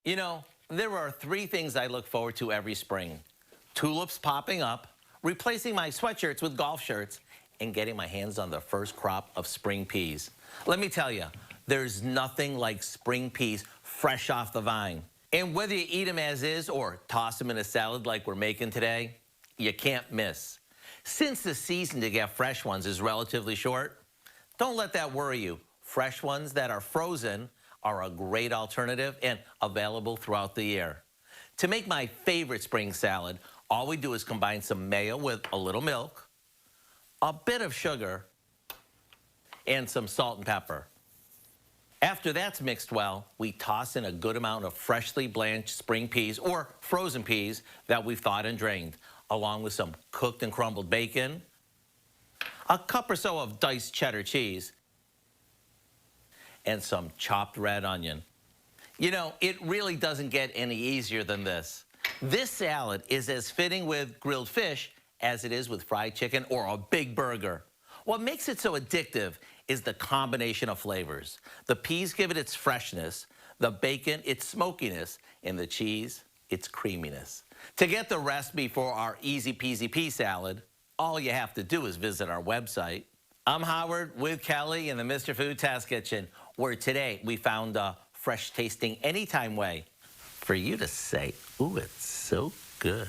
You know, there are three things I look forward to every spring: tulips popping up, replacing my sweatshirts with golf shirts, and getting my hands on the first crop of spring peas. Let me tell you, there's nothing like spring peas fresh off the vine. And whether you eat them as is or toss them in a salad like we're making today, you can't miss. Since the season to get fresh ones is relatively short, don't let that worry you. Fresh ones that are frozen are a great alternative and available throughout the year. To make my favorite spring salad, all we do is combine some mayo with a little milk, a bit of sugar, and some salt and pepper. After that's mixed well, we toss in a good amount of freshly blanched spring peas or frozen peas that we've thawed and drained, along with some cooked and crumbled bacon, a cup or so of diced cheddar cheese, and some chopped red onion. You know, it really doesn't get any easier than this. This salad is as fitting with grilled fish as it is with fried chicken or a big burger. What makes it so addictive is the combination of flavors. The peas give it its freshness, the bacon its smokiness, and the cheese its creaminess. To get the recipe for our easy peasy pea salad, all you have to do is visit our website. I'm Howard with Kelly in the Mr. Food Test Kitchen, where today we found a fresh tasting anytime way for you to say, ooh, it's so good.